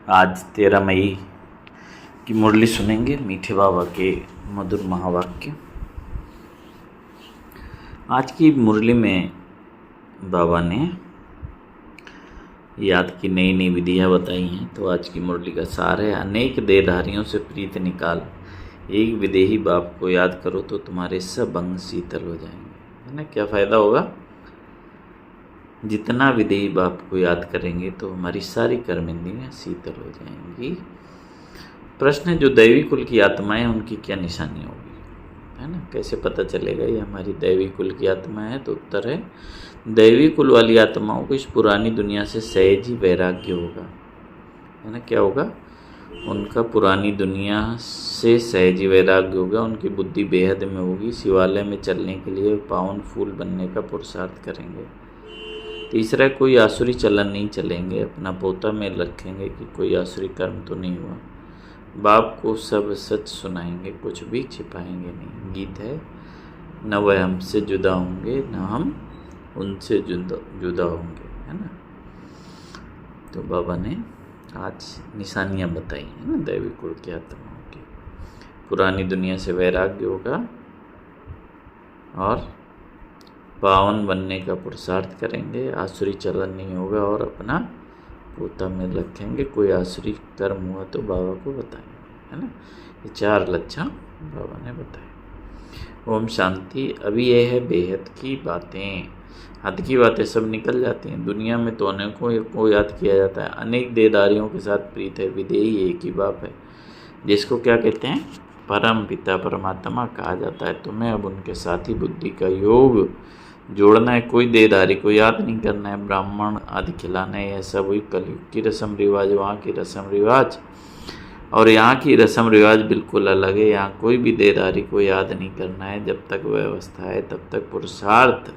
आज 13 मई की मुरली सुनेंगे मीठे बाबा के मधुर महावाक्य। आज की मुरली में बाबा ने याद की नई नई विधियाँ बताई हैं। तो आज की मुरली का सार है, अनेक देहधारियों से प्रीत निकाल, एक विदेही बाप को याद करो तो तुम्हारे सब अंग शीतल हो जाएंगे। है ना, क्या फ़ायदा होगा? जितना विदेही बाप को याद करेंगे तो हमारी सारी कर्मेंद्रियाँ शीतल हो जाएंगी। प्रश्न है, जो दैवी कुल की आत्माएं उनकी क्या निशानी होगी? है ना, कैसे पता चलेगा ये हमारी दैवी कुल की आत्मा है? तो उत्तर है, दैवी कुल वाली आत्माओं को इस पुरानी दुनिया से सहज ही वैराग्य होगा। है ना, क्या होगा? उनका पुरानी दुनिया से सहज ही वैराग्य होगा। उनकी बुद्धि बेहद में होगी। शिवालय में चलने के लिए पावन फूल बनने का पुरुषार्थ करेंगे। तीसरा, कोई आसुरी चलन नहीं चलेंगे। अपना पोता में रखेंगे कि कोई आसुरी कर्म तो नहीं हुआ। बाप को सब सच सुनाएंगे, कुछ भी छिपाएंगे नहीं। गीत है, न वह हमसे जुदा होंगे न हम उनसे जुदा होंगे। है ना, तो बाबा ने आज निशानियाँ बताई हैं ना दैवी कुल की आत्माओं की। पुरानी दुनिया से वैराग्य होगा और पावन बनने का पुरुषार्थ करेंगे। आसुरी चलन नहीं होगा और अपना पोता में रखेंगे। कोई आसुरी कर्म हुआ तो बाबा को बताएंगे। है ना, ये 4 लक्षण बाबा ने बताए। ओम शांति। अभी यह है बेहद की बातें। हद की बातें सब निकल जाती हैं। दुनिया में तो अनेकों को याद किया जाता है। अनेक देहधारियों के साथ प्रीत है। विदेही एक ही बाप है, जिसको क्या कहते हैं? परम पिता परमात्मा कहा जाता है। तुम्हें अब उनके साथ ही बुद्धि का योग जोड़ना है। कोई देहधारी को याद नहीं करना है। ब्राह्मण आदि खिलाना है। यह सब हुई कलयुग की रस्म रिवाज। वहाँ की रस्म रिवाज और यहाँ की रस्म रिवाज बिल्कुल अलग है। यहाँ कोई भी देहधारी को याद नहीं करना है। जब तक व्यवस्था है तब तक पुरुषार्थ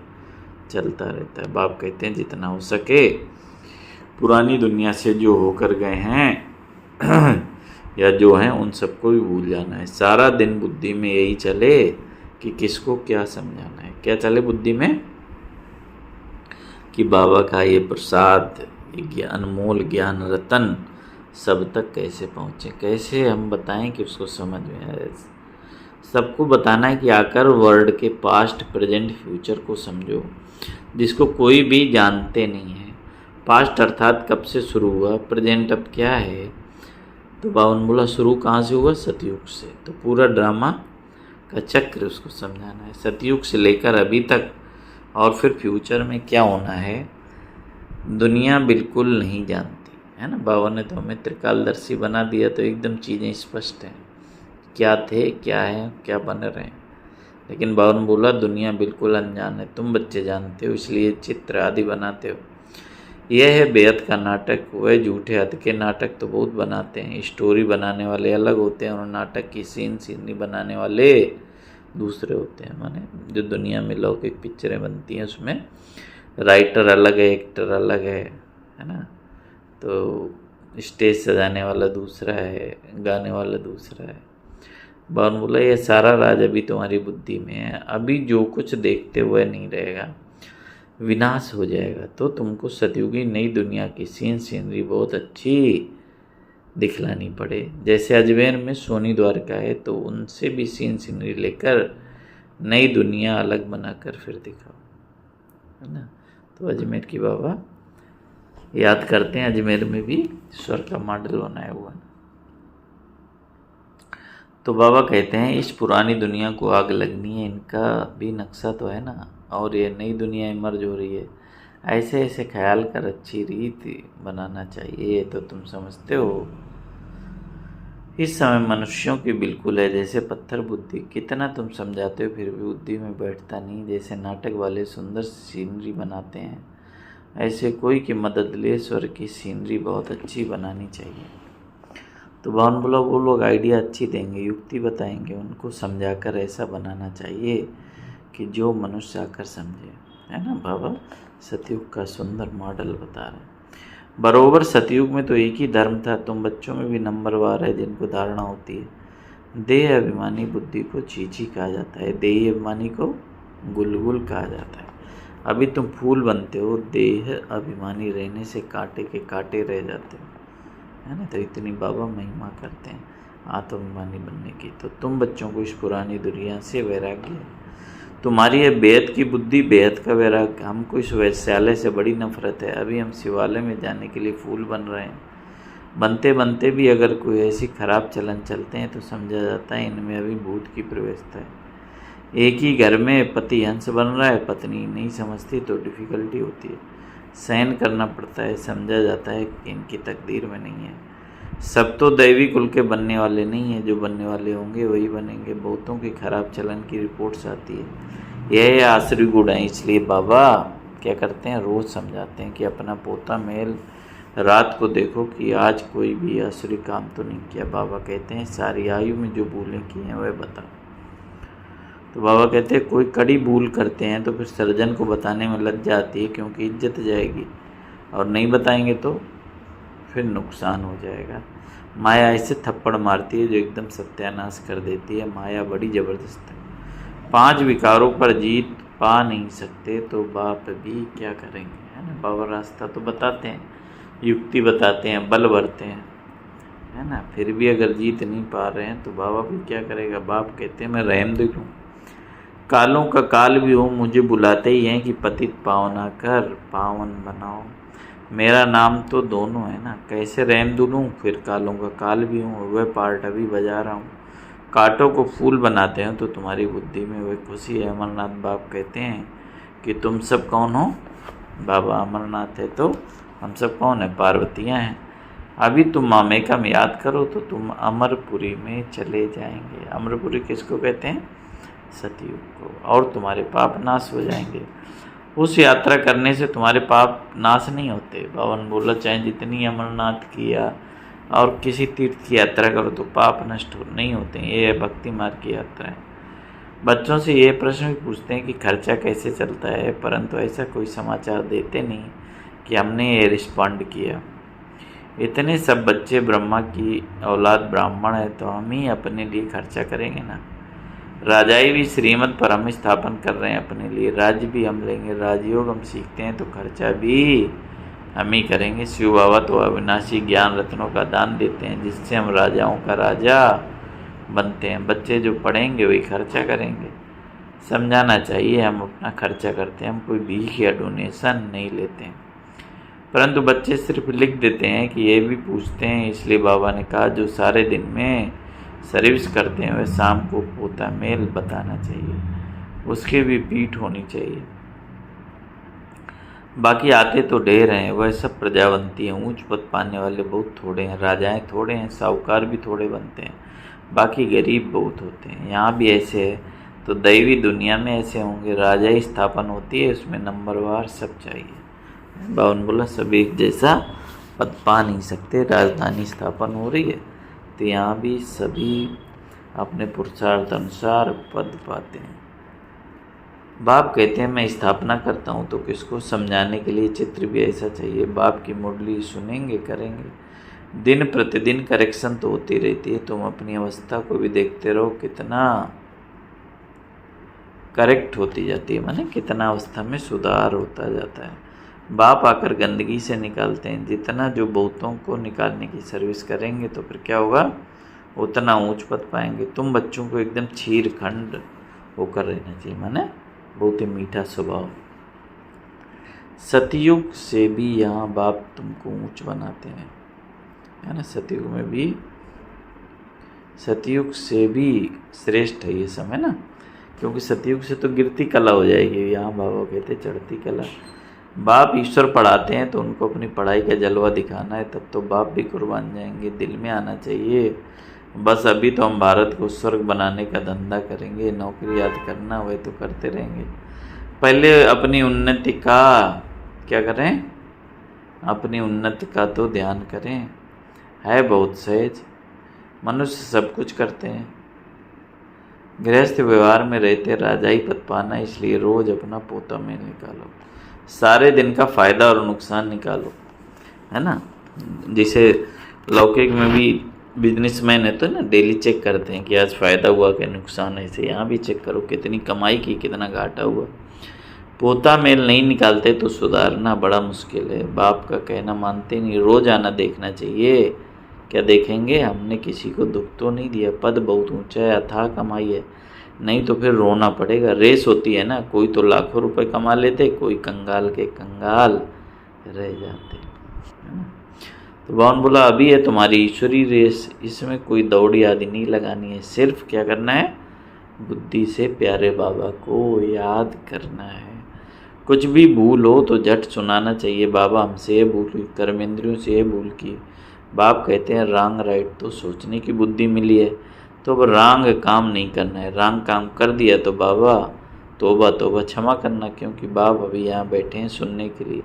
चलता रहता है। बाप कहते हैं, जितना हो सके पुरानी दुनिया से जो होकर गए हैं या जो हैं उन सबको भी भूल जाना है। सारा दिन बुद्धि में यही चले कि किसको क्या समझाना है। क्या चले बुद्धि में? कि बाबा का ये प्रसाद, ये अनमोल ज्ञान रतन सब तक कैसे पहुँचे, कैसे हम बताएं कि उसको समझ में आए। सबको बताना है कि आकर वर्ल्ड के पास्ट प्रेजेंट फ्यूचर को समझो, जिसको कोई भी जानते नहीं है। पास्ट अर्थात कब से शुरू हुआ, प्रेजेंट अब क्या है। तो बाबा ने बोला, शुरू कहाँ से हुआ? सतयुग से। तो पूरा ड्रामा का चक्र उसको समझाना है, सतयुग से लेकर अभी तक, और फिर फ्यूचर में क्या होना है। दुनिया बिल्कुल नहीं जानती है ना। बाबा ने तो हमें त्रिकालदर्शी बना दिया, तो एकदम चीज़ें स्पष्ट हैं, क्या थे, क्या है, क्या बन रहे हैं। लेकिन बाबा ने बोला, दुनिया बिल्कुल अनजान है। तुम बच्चे जानते हो, इसलिए चित्र आदि बनाते हो। यह है बेहद का नाटक। वह झूठे हद के नाटक तो बहुत बनाते हैं। स्टोरी बनाने वाले अलग होते हैं और नाटक की सीनरी बनाने वाले दूसरे होते हैं। माने जो दुनिया में लौकिक पिक्चरें बनती हैं उसमें राइटर अलग है, एक्टर अलग है ना। तो स्टेज सजाने वाला दूसरा है, गाने वाला दूसरा है। बाबा बोला, ये सारा राज अभी तुम्हारी बुद्धि में है। अभी जो कुछ देखते हुए नहीं रहेगा, विनाश हो जाएगा। तो तुमको सतयुगी नई दुनिया की सीनरी बहुत अच्छी दिखलानी पड़े। जैसे अजमेर में सोनी द्वारका है, तो उनसे भी सीनरी लेकर नई दुनिया अलग बनाकर फिर दिखाओ। है ना, तो अजमेर की बाबा याद करते हैं। अजमेर में भी स्वर्ग का मॉडल बनाया हुआ है। तो बाबा कहते हैं, इस पुरानी दुनिया को आग लगनी है, इनका भी नक्शा तो है ना, और ये नई दुनिया इमर्ज हो रही है। ऐसे ऐसे ख्याल कर अच्छी रीति बनाना चाहिए। ये तो तुम समझते हो। इस समय मनुष्यों की बिल्कुल है जैसे पत्थर बुद्धि। कितना तुम समझाते हो फिर भी बुद्धि में बैठता नहीं। जैसे नाटक वाले सुंदर सीनरी बनाते हैं, ऐसे कोई की मदद ले स्वर्ग की सीनरी बहुत अच्छी बनानी चाहिए। तो भवन बोला, वो लोग आइडिया अच्छी देंगे, युक्ति बताएंगे, उनको समझाकर ऐसा बनाना चाहिए कि जो मनुष्य आकर समझे। है ना, बाबा सतयुग का सुंदर मॉडल बता रहे हैं। बरोबर सतयुग में तो एक ही धर्म था। तुम बच्चों में भी नंबरवार है जिनको धारणा होती है। देह अभिमानी बुद्धि को चीची कहा जाता है, देही अभिमानी को गुलगुल कहा जाता है। अभी तुम फूल बनते हो, देह अभिमानी रहने से कांटे के कांटे रह जाते हो। है ना। तो इतनी बाबा महिमा करते हैं आत्माभिमानी बनने की। तो तुम बच्चों को इस पुरानी दुनिया से वैराग्य है, तुम्हारी ये बेहद की बुद्धि, बेहद का वैराग्य। हमको इस वैश्यालय से बड़ी नफरत है। अभी हम शिवालय में जाने के लिए फूल बन रहे हैं। बनते बनते भी अगर कोई ऐसी खराब चलन चलते हैं तो समझा जाता है इनमें अभी भूत की प्रवेशता है। एक ही घर में पति हंस बन रहा है, पत्नी नहीं समझती तो डिफ़िकल्टी होती है, सहन करना पड़ता है। समझा जाता है कि इनकी तकदीर में नहीं है। सब तो दैवी कुल के बनने वाले नहीं हैं, जो बनने वाले होंगे वही बनेंगे। बहुतों की खराब चलन की रिपोर्ट्स आती है। यह आसरी गुण है। इसलिए बाबा क्या करते हैं, रोज़ समझाते हैं कि अपना पोता मेल रात को देखो कि आज कोई भी आसुरी काम तो नहीं किया। बाबा कहते हैं सारी आयु में जो भूलें की हैं वह बता। तो बाबा कहते हैं कोई कड़ी भूल करते हैं तो फिर सर्जन को बताने में लज्जा आती है, क्योंकि इज्जत जाएगी, और नहीं बताएंगे तो फिर नुकसान हो जाएगा। माया ऐसे थप्पड़ मारती है जो एकदम सत्यानाश कर देती है। माया बड़ी ज़बरदस्त है। 5 विकारों पर जीत पा नहीं सकते तो बाप भी क्या करेंगे, है ना। बाबा रास्ता तो बताते हैं, युक्ति बताते हैं, बल भरते हैं, है ना। फिर भी अगर जीत नहीं पा रहे हैं तो बाबा भी क्या करेगा। बाप कहते हैं मैं रहम दे दूँ, कालों का काल भी हो, मुझे बुलाते ही हैं कि पतित पावना कर पावन बनाओ। मेरा नाम तो दोनों है ना, कैसे रहम दूँ, फिर कालों का काल भी हूँ, वह पार्ट अभी बजा रहा हूँ। कांटों को फूल बनाते हैं तो तुम्हारी बुद्धि में वह खुशी है। अमरनाथ बाप कहते हैं कि तुम सब कौन हो। बाबा अमरनाथ है तो हम सब कौन है, पार्वतियाँ हैं। अभी तुम मामेकम याद करो तो तुम अमरपुरी में चले जाएंगे। अमरपुरी किसको कहते हैं, सतयुग को। और तुम्हारे पाप नाश हो जाएंगे। उस यात्रा करने से तुम्हारे पाप नाश नहीं होते। बावन बोला चाहे जितनी अमरनाथ किया और किसी तीर्थ की यात्रा करो तो पाप नष्ट नहीं होते। ये भक्ति मार्ग की यात्रा है। बच्चों से ये प्रश्न भी पूछते हैं कि खर्चा कैसे चलता है, परंतु ऐसा कोई समाचार देते नहीं कि हमने ये रिस्पॉन्ड किया। इतने सब बच्चे ब्रह्मा की औलाद ब्राह्मण है तो हम ही अपने लिए खर्चा करेंगे ना। राजाई भी श्रीमत पर हम स्थापन कर रहे हैं अपने लिए, राज्य भी हम लेंगे। राजयोग हम सीखते हैं तो खर्चा भी हम ही करेंगे। शिव बाबा तो अविनाशी ज्ञान रत्नों का दान देते हैं जिससे हम राजाओं का राजा बनते हैं। बच्चे जो पढ़ेंगे वही खर्चा करेंगे। समझाना चाहिए हम अपना खर्चा करते हैं, हम कोई भीख या डोनेशन नहीं लेते हैं। परंतु बच्चे सिर्फ लिख देते हैं कि ये भी पूछते हैं। इसलिए बाबा ने कहा जो सारे दिन में सर्विस करते हैं वे शाम को पोता मेल बताना चाहिए, उसकी भी पीठ होनी चाहिए। बाकी आते तो ढेर हैं, वह सब प्रजावंती हैं। ऊंच पद पाने वाले बहुत थोड़े हैं, राजाएं थोड़े हैं, साहूकार भी थोड़े बनते हैं, बाकी गरीब बहुत होते हैं। यहाँ भी ऐसे है तो दैवी दुनिया में ऐसे होंगे। राजाई स्थापन होती है, उसमें नंबरवार सब चाहिए। बावन बोला सब एक जैसा पद पा नहीं सकते। राजधानी स्थापन हो रही है तो यहाँ भी सभी अपने पुरुषार्थ अनुसार पद पाते हैं। बाप कहते हैं मैं स्थापना करता हूँ तो किसको समझाने के लिए चित्र भी ऐसा चाहिए। बाप की मुरली सुनेंगे, करेंगे। दिन प्रतिदिन करेक्शन तो होती रहती है। तुम अपनी अवस्था को भी देखते रहो कितना करेक्ट होती जाती है, माने कितना अवस्था में सुधार होता जाता है। बाप आकर गंदगी से निकालते हैं। जितना जो बहुतों को निकालने की सर्विस करेंगे तो फिर क्या होगा, उतना ऊंच पद पाएंगे। तुम बच्चों को एकदम छीर खंड होकर रहना चाहिए, माने बहुत ही मीठा स्वभाव। सतयुग से भी यहाँ बाप तुमको ऊंच बनाते हैं, है ना। सतयुग में भी, सतयुग से भी श्रेष्ठ है ये समय ना, क्योंकि सतयुग से तो गिरती कला हो जाएगी। यहाँ बाबा कहते चढ़ती कला। बाप ईश्वर पढ़ाते हैं तो उनको अपनी पढ़ाई का जलवा दिखाना है, तब तो बाप भी कुर्बान जाएंगे। दिल में आना चाहिए बस अभी तो हम भारत को स्वर्ग बनाने का धंधा करेंगे। नौकरी याद करना वह तो करते रहेंगे। पहले अपनी उन्नति का क्या करें, अपनी उन्नति का तो ध्यान करें। है बहुत सहज, मनुष्य सब कुछ करते हैं। गृहस्थ व्यवहार में रहते राजाई पद पाना, इसलिए रोज अपना पोता में निकालो। सारे दिन का फ़ायदा और नुकसान निकालो, है ना। जैसे लौकिक में भी बिजनेसमैन है तो ना डेली चेक करते हैं कि आज फ़ायदा हुआ कि नुकसान। ऐसे यहाँ भी चेक करो कितनी कमाई की, कितना घाटा हुआ। पोता मेल नहीं निकालते तो सुधारना बड़ा मुश्किल है। बाप का कहना मानते नहीं, रोज़ आना देखना चाहिए क्या देखेंगे? हमने किसी को दुख तो नहीं दिया, पद बहुत ऊंचा है, अथाह कमाई है, नहीं तो फिर रोना पड़ेगा। रेस होती है ना, कोई तो लाखों रुपए कमा लेते, कोई कंगाल के कंगाल रह जाते, है ना। तो भगवान बोला अभी है तुम्हारी ईश्वरी रेस, इसमें कोई दौड़ी आदि नहीं लगानी है, सिर्फ क्या करना है? बुद्धि से प्यारे बाबा को याद करना है। कुछ भी भूल हो तो झट सुनाना चाहिए, बाबा हमसे ये भूल हुई, कर्मेंद्रियों से ये भूल की। बाप कहते हैं रॉन्ग राइट तो सोचने की बुद्धि मिली है, तो अब रॉन्ग काम नहीं करना है। रॉन्ग काम कर दिया तो बाबा तोबा तोबा क्षमा करना, क्योंकि बाप अभी यहाँ बैठे हैं सुनने के लिए।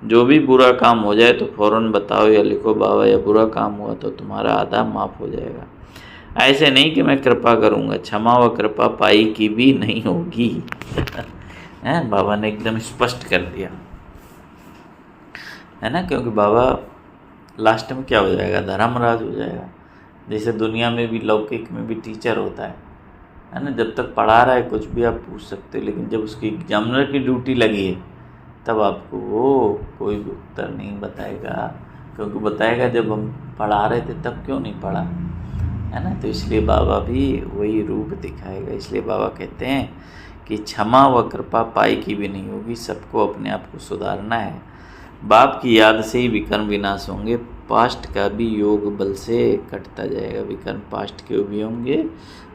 जो भी बुरा काम हो जाए तो फ़ौरन बताओ या लिखो बाबा, या बुरा काम हुआ तो तुम्हारा आधा माफ़ हो जाएगा। ऐसे नहीं कि मैं कृपा करूँगा, क्षमा व कृपा पाई की भी नहीं होगी। हैं, बाबा ने एकदम स्पष्ट कर दिया, है ना। क्योंकि बाबा लास्ट में क्या हो जाएगा? धर्मराज हो जाएगा। जैसे दुनिया में भी लौकिक में भी टीचर होता है ना। जब तक पढ़ा रहा है कुछ भी आप पूछ सकते हो, लेकिन जब उसकी एग्जामिनर की ड्यूटी लगी है तब आपको वो कोई भी उत्तर नहीं बताएगा, क्योंकि बताएगा जब हम पढ़ा रहे थे तब क्यों नहीं पढ़ा, है ना। तो इसलिए बाबा भी वही रूप दिखाएगा। इसलिए बाबा कहते हैं कि क्षमा व कृपा पाई की भी नहीं होगी, सबको अपने आप को सुधारना है। बाप की याद से ही विकर्म विनाश होंगे, पास्ट का भी योग बल से कटता जाएगा। विकर्म पास्ट के भी होंगे,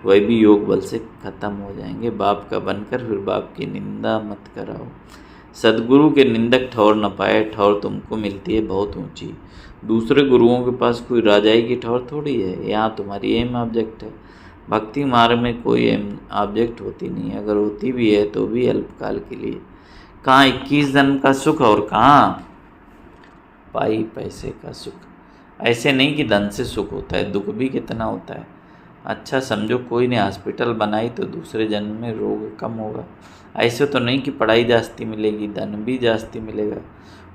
वह भी योग बल से खत्म हो जाएंगे। बाप का बनकर फिर बाप की निंदा मत कराओ। सदगुरु के निंदक ठौर न पाए, ठौर तुमको मिलती है बहुत ऊंची। दूसरे गुरुओं के पास कोई राजाई की ठौर थोड़ी है, यहाँ तुम्हारी एम ऑब्जेक्ट है। भक्ति मार्ग में कोई एम ऑब्जेक्ट होती नहीं है, अगर होती भी है तो भी अल्पकाल के लिए। कहाँ 21 जन्म का सुख और कहाँ पाई पैसे का सुख। ऐसे नहीं कि धन से सुख होता है, दुख भी कितना होता है। अच्छा समझो कोई ने हॉस्पिटल बनाई तो दूसरे जन्म में रोग कम होगा। ऐसे तो नहीं कि पढ़ाई जास्ती मिलेगी, धन भी जास्ती मिलेगा।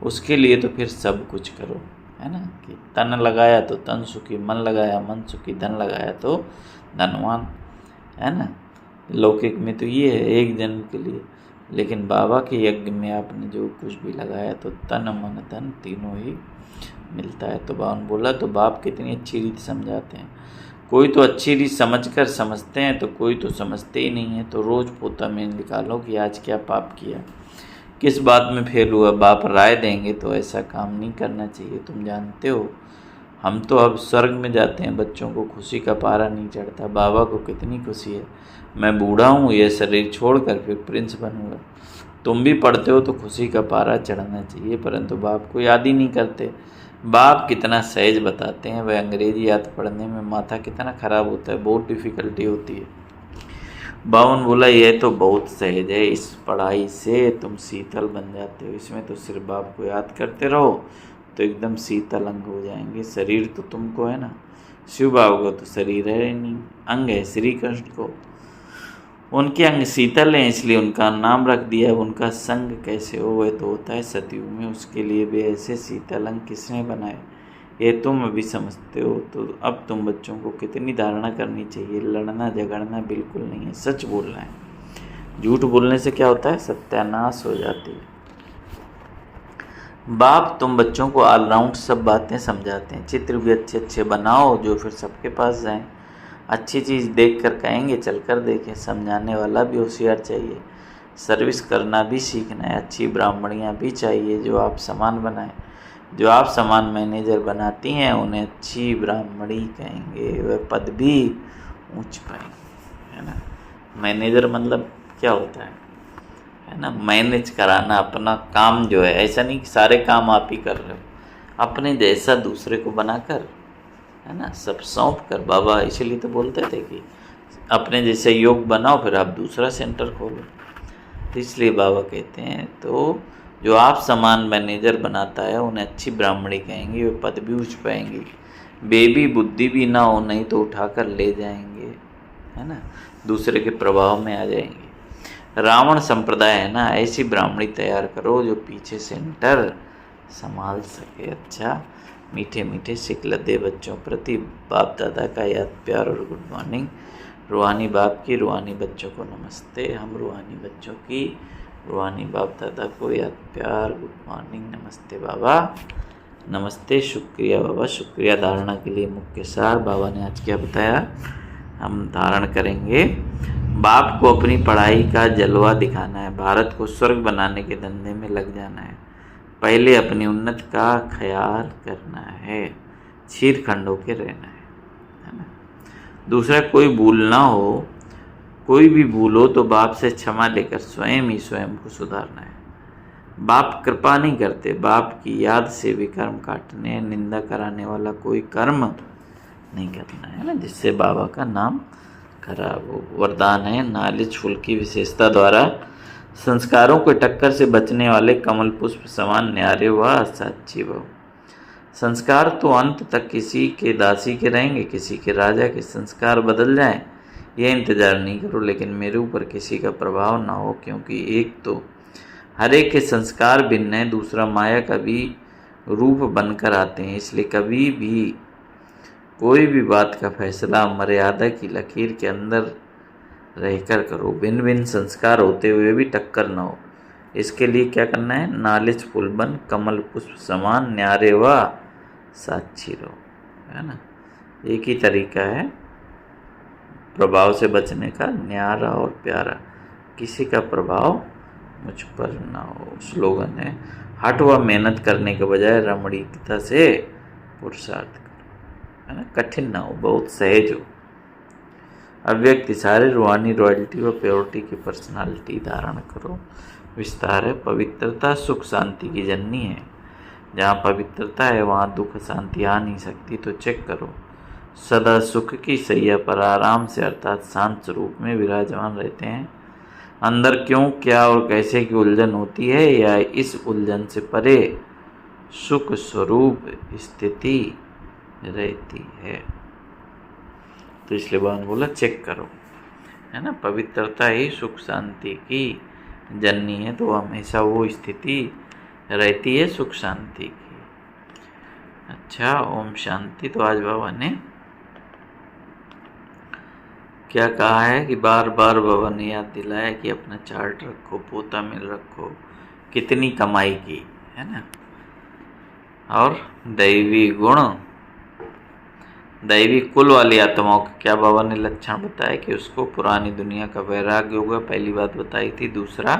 उसके लिए तो फिर सब कुछ करो, है ना। कि तन लगाया तो तन सुखी, मन लगाया मन सुखी, धन लगाया तो धनवान, है ना। लौकिक में तो ये है एक जन्म के लिए, लेकिन बाबा के यज्ञ में आपने जो कुछ भी लगाया तो तन मन धन तीनों ही मिलता है। तो बाबा ने बोला, तो बाप कितनी अच्छी रीत समझाते हैं। कोई तो अच्छी रीत समझकर समझते हैं, तो कोई तो समझते ही नहीं है। तो रोज़ पोता में निकालो कि आज क्या पाप किया, किस बात में फेल हुआ। बाप राय देंगे तो ऐसा काम नहीं करना चाहिए। तुम जानते हो हम तो अब स्वर्ग में जाते हैं, बच्चों को खुशी का पारा नहीं चढ़ता। बाबा को कितनी खुशी है, मैं बूढ़ा हूँ, ये शरीर छोड़कर फिर प्रिंस बनूंगा। तुम भी पढ़ते हो तो खुशी का पारा चढ़ना चाहिए, परंतु बाप को याद ही नहीं करते। बाप कितना सहज बताते हैं, वह अंग्रेजी याद पढ़ने में माथा कितना ख़राब होता है, बहुत डिफ़िकल्टी होती है। बावन बोला यह तो बहुत सहज है, इस पढ़ाई से तुम शीतल बन जाते हो। इसमें तो सिर्फ बाप को याद करते रहो तो एकदम शीतल अंग हो जाएंगे। शरीर तो तुमको है ना, शिव बाबा को तो शरीर है नहीं, अंग है श्री कृष्ण को। उनके अंग शीतल हैं इसलिए उनका नाम रख दिया। उनका संग कैसे हो, वह तो होता है सतयुग में, उसके लिए भी ऐसे शीतल अंग किसने बनाए, ये तुम अभी समझते हो। तो अब तुम बच्चों को कितनी धारणा करनी चाहिए, लड़ना झगड़ना बिल्कुल नहीं है, सच बोलना है। झूठ बोलने से क्या होता है, सत्यानाश हो जाती है। बाप तुम बच्चों को ऑलराउंड सब बातें समझाते हैं। चित्र भी अच्छे अच्छे बनाओ जो फिर सबके पास जाएं। अच्छी चीज़ देख कर कहेंगे चल कर देखें। समझाने वाला भी होशियार चाहिए, सर्विस करना भी सीखना है। अच्छी ब्राह्मणियाँ भी चाहिए जो आप समान बनाएं। जो आप समान मैनेजर बनाती हैं उन्हें अच्छी ब्राह्मणी कहेंगे, वह पद भी ऊंच पाएंगे, है ना। मैनेजर मतलब क्या होता है ना, मैनेज कराना अपना काम जो है। ऐसा नहीं कि सारे काम आप ही कर रहे हो, अपने जैसा दूसरे को बनाकर, है ना, सब सौंप कर। बाबा इसीलिए तो बोलते थे कि अपने जैसे योग बनाओ फिर आप दूसरा सेंटर खोलो। तो इसलिए बाबा कहते हैं तो जो आप समान मैनेजर बनाता है उन्हें अच्छी ब्राह्मणी कहेंगे, वे पद भी उठ पाएंगे। बेबी बुद्धि भी ना हो, नहीं तो उठाकर ले जाएंगे, है ना, दूसरे के प्रभाव में आ जाएंगे। रावण संप्रदाय है ना, ऐसी ब्राह्मणी तैयार करो जो पीछे सेंटर संभाल सके। अच्छा मीठे मीठे शिकल दे बच्चों प्रति बाप दादा का याद प्यार और गुड मॉर्निंग। रूहानी बाप की रूहानी बच्चों को नमस्ते। हम रूहानी बच्चों की रूहानी बाप दादा को याद प्यार गुड मॉर्निंग नमस्ते बाबा। नमस्ते, शुक्रिया बाबा। शुक्रिया धारणा के लिए मुख्य सार बाबा ने आज क्या बताया, हम धारण करेंगे। बाप को अपनी पढ़ाई का जलवा दिखाना है, भारत को स्वर्ग बनाने के धंधे में लग जाना है, पहले अपनी उन्नति का ख्याल करना है, छीर खंड होके रहना है ना। दूसरा, कोई भूल ना हो, कोई भी भूल हो तो बाप से क्षमा लेकर स्वयं ही स्वयं को सुधारना है। बाप कृपा नहीं करते, बाप की याद से भी कर्म काटने हैं, निंदा कराने वाला कोई कर्म नहीं करना है ना, जिससे बाबा का नाम खराब हो। वरदान है, नालिज फूल की विशेषता द्वारा संस्कारों के टक्कर से बचने वाले कमल पुष्प समान न्यारे व साक्षी भव। संस्कार तो अंत तक किसी के दासी के रहेंगे, किसी के राजा के। संस्कार बदल जाएं यह इंतजार नहीं करो, लेकिन मेरे ऊपर किसी का प्रभाव ना हो, क्योंकि एक तो हर एक के संस्कार भिन्न है, दूसरा माया का भी रूप बनकर आते हैं। इसलिए कभी भी कोई भी बात का फैसला मर्यादा की लकीर के अंदर रहकर करो, भिन्न भिन्न संस्कार होते हुए भी टक्कर न हो। इसके लिए क्या करना है, नालिज फूल बन कमल पुष्प समान न्यारे व साक्षी रहो, है ना। एक ही तरीका है प्रभाव से बचने का, न्यारा और प्यारा, किसी का प्रभाव मुझ पर ना हो। स्लोगन है, हट व मेहनत करने के बजाय रमणीकता से पुरुषार्थ करो, है ना। कठिन ना हो, बहुत सहज हो। अव्यक्त सारे रूहानी रॉयल्टी व प्योरिटी की पर्सनालिटी धारण करो। विस्तार है, पवित्रता सुख शांति की जननी है। जहाँ पवित्रता है वहाँ दुख शांति आ नहीं सकती। तो चेक करो, सदा सुख की सैया पर आराम से अर्थात शांत स्वरूप में विराजमान रहते हैं। अंदर क्यों, क्या और कैसे की उलझन होती है, या इस उलझन से परे सुख स्वरूप स्थिति रहती है। तो इसलिए भगवान बोला चेक करो, है ना। पवित्रता ही सुख शांति की जननी है, तो हमेशा वो स्थिति रहती है सुख शांति की। अच्छा, ओम शांति। तो आज बाबा ने क्या कहा है कि बार बार बाबा ने याद दिलाया कि अपना चार्ट रखो, पोता मिल रखो, कितनी कमाई की, है ना। और दैवी गुण, दैवी कुल वाली आत्माओं का क्या बाबा ने लक्षण बताया कि उसको पुरानी दुनिया का वैराग्य होगा, पहली बात बताई थी। दूसरा,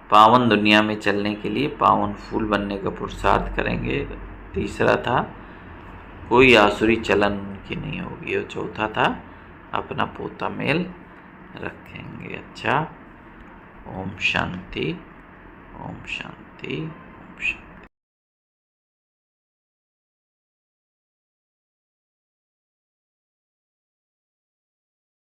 पावन दुनिया में चलने के लिए पावन फूल बनने का पुरुषार्थ करेंगे। तीसरा था, कोई आसुरी चलन उनकी नहीं होगी। और चौथा था, अपना पोता मेल रखेंगे। अच्छा, ओम शांति, ओम शांति, ओम शांति।